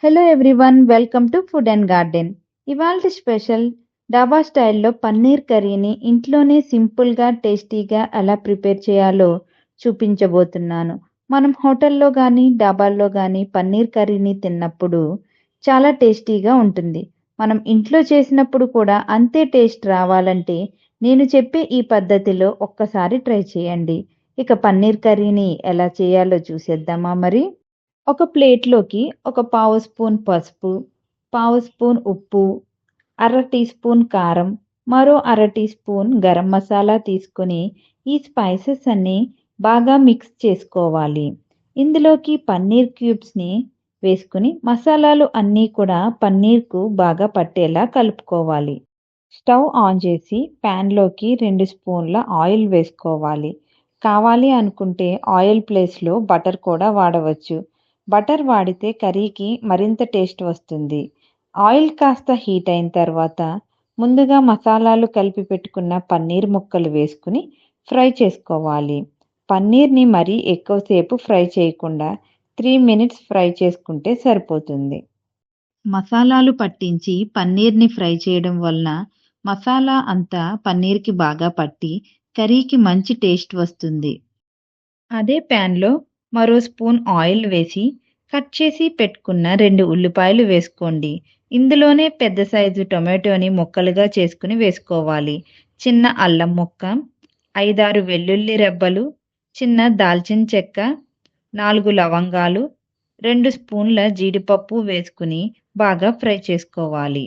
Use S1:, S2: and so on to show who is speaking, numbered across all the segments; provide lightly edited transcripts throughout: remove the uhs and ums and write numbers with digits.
S1: Hello everyone, welcome to food and garden. ఇవాల్టి special డాబా స్టైల్లో పన్నీర్ కర్రీని ఇంట్లోనే సింపుల్గా టేస్టీగా ఎలా ప్రిపేర్ చేయాలో చూపించబోతున్నాను. మనం హోటల్లో కానీ డాబాల్లో కానీ పన్నీర్ కర్రీని తిన్నప్పుడు చాలా టేస్టీగా ఉంటుంది. మనం ఇంట్లో చేసినప్పుడు కూడా అంతే టేస్ట్ రావాలంటే నేను చెప్పే ఈ పద్ధతిలో ఒక్కసారి ట్రై చేయండి. ఇక పన్నీర్ కర్రీని ఎలా చేయాలో చూసేద్దామా మరి. ఒక ప్లేట్లోకి ఒక పావు స్పూన్ పసుపు, పావు స్పూన్ ఉప్పు, అర టీ స్పూన్ కారం, మరో అర టీ స్పూన్ గరం మసాలా తీసుకొని ఈ స్పైసెస్ అన్నీ బాగా మిక్స్ చేసుకోవాలి. ఇందులోకి పన్నీర్ క్యూబ్స్ని వేసుకుని మసాలాలు అన్నీ కూడా పన్నీర్కు బాగా పట్టేలా కలుపుకోవాలి. స్టవ్ ఆన్ చేసి ప్యాన్లోకి 2 స్పూన్ల ఆయిల్ వేసుకోవాలి. కావాలి అనుకుంటే ఆయిల్ ప్లేస్లో బటర్ కూడా వాడవచ్చు. బటర్ వాడితే కర్రీకి మరింత టేస్ట్ వస్తుంది. ఆయిల్ కాస్త హీట్ అయిన తర్వాత ముందుగా మసాలాలు కలిపి పెట్టుకున్న పన్నీర్ ముక్కలు వేసుకుని ఫ్రై చేసుకోవాలి. పన్నీర్ని మరీ ఎక్కువసేపు ఫ్రై చేయకుండా 3 మినిట్స్ ఫ్రై చేసుకుంటే సరిపోతుంది. మసాలాలు పట్టించి పన్నీర్ని ఫ్రై చేయడం వలన మసాలా అంతా పన్నీర్కి బాగా పట్టి కర్రీకి మంచి టేస్ట్ వస్తుంది. అదే ప్యాన్లో మరో స్పూన్ ఆయిల్ వేసి కట్ చేసి పెట్టుకున్న 2 ఉల్లిపాయలు వేసుకోండి. ఇందులోనే పెద్ద సైజు టొమాటోని ముక్కలుగా చేసుకుని వేసుకోవాలి. చిన్న అల్లం ముక్క, 5-6 వెల్లుల్లి రెబ్బలు, చిన్న దాల్చిన చెక్క, 4 లవంగాలు, 2 స్పూన్ల జీడిపప్పు వేసుకుని బాగా ఫ్రై చేసుకోవాలి.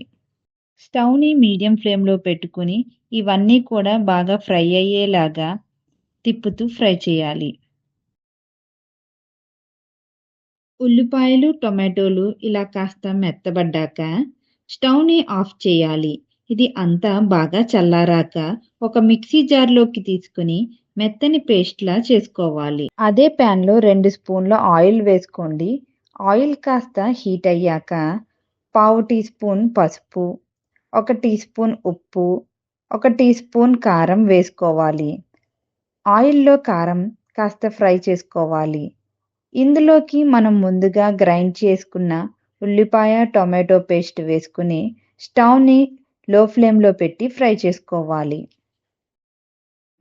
S1: స్టవ్ని మీడియం ఫ్లేమ్లో పెట్టుకుని ఇవన్నీ కూడా బాగా ఫ్రై అయ్యేలాగా తిప్పుతూ ఫ్రై చేయాలి. ఉల్లిపాయలు, టొమాటోలు ఇలా కాస్త మెత్తబడ్డాక స్టవ్ని ఆఫ్ చేయాలి. ఇది అంతా బాగా చల్లారాక ఒక మిక్సీ జార్లోకి తీసుకుని మెత్తని పేస్ట్లా చేసుకోవాలి. అదే ప్యాన్లో 2 స్పూన్ల ఆయిల్ వేసుకోండి. ఆయిల్ కాస్త హీట్ అయ్యాక పావు టీ స్పూన్ పసుపు, 1 టీ స్పూన్ ఉప్పు, 1 టీ స్పూన్ కారం వేసుకోవాలి. ఆయిల్లో కారం కాస్త ఫ్రై చేసుకోవాలి. ఇందులోకి మనం ముందుగా గ్రైండ్ చేసుకున్న ఉల్లిపాయ, టొమాటో పేస్ట్ వేసుకుని స్టవ్ని లో ఫ్లేమ్లో పెట్టి ఫ్రై చేసుకోవాలి.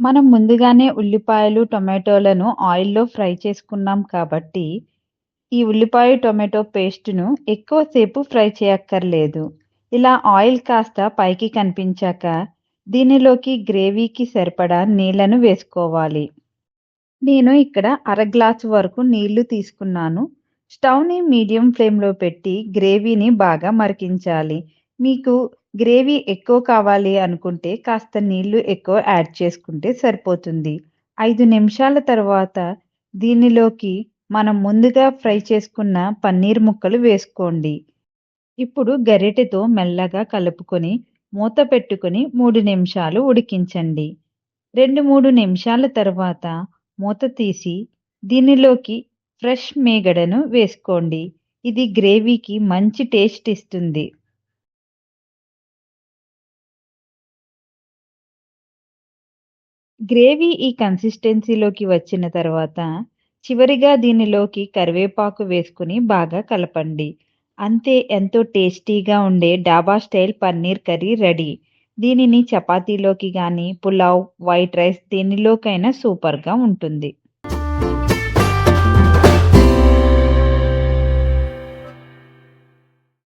S1: మనం ముందుగానే ఉల్లిపాయలు, టొమాటోలను ఆయిల్లో ఫ్రై చేసుకున్నాం కాబట్టి ఈ ఉల్లిపాయ, టొమాటో పేస్ట్ను ఎక్కువసేపు ఫ్రై చేయక్కర్లేదు. ఇలా ఆయిల్ కాస్త పైకి కనిపించాక దీనిలోకి గ్రేవీకి సరిపడా నీళ్లను వేసుకోవాలి. నేను ఇక్కడ అర గ్లాసు వరకు నీళ్లు తీసుకున్నాను. స్టవ్ని మీడియం ఫ్లేమ్లో పెట్టి గ్రేవీని బాగా మరిగించాలి. మీకు గ్రేవీ ఎక్కువ కావాలి అనుకుంటే కాస్త నీళ్లు ఎక్కువ యాడ్ చేసుకుంటే సరిపోతుంది. 5 నిమిషాల తర్వాత దీనిలోకి మనం ముందుగా ఫ్రై చేసుకున్న పన్నీర్ ముక్కలు వేసుకోండి. ఇప్పుడు గరిటెతో మెల్లగా కలుపుకొని మూత పెట్టుకుని 3 నిమిషాలు ఉడికించండి. 2-3 నిమిషాల తర్వాత మూత తీసి దీనిలోకి ఫ్రెష్ మేగడను వేసుకోండి. ఇది గ్రేవీకి మంచి టేస్ట్ ఇస్తుంది. గ్రేవీ ఈ కన్సిస్టెన్సీలోకి వచ్చిన తర్వాత చివరిగా దీనిలోకి కరివేపాకు వేసుకుని బాగా కలపండి. అంతే, ఎంతో టేస్టీగా ఉండే డాబా స్టైల్ పన్నీర్ కర్రీ రెడీ. దీనిని చపాతీలోకి కానీ పులావ్, వైట్ రైస్ దేనిలోకైనా సూపర్గా ఉంటుంది.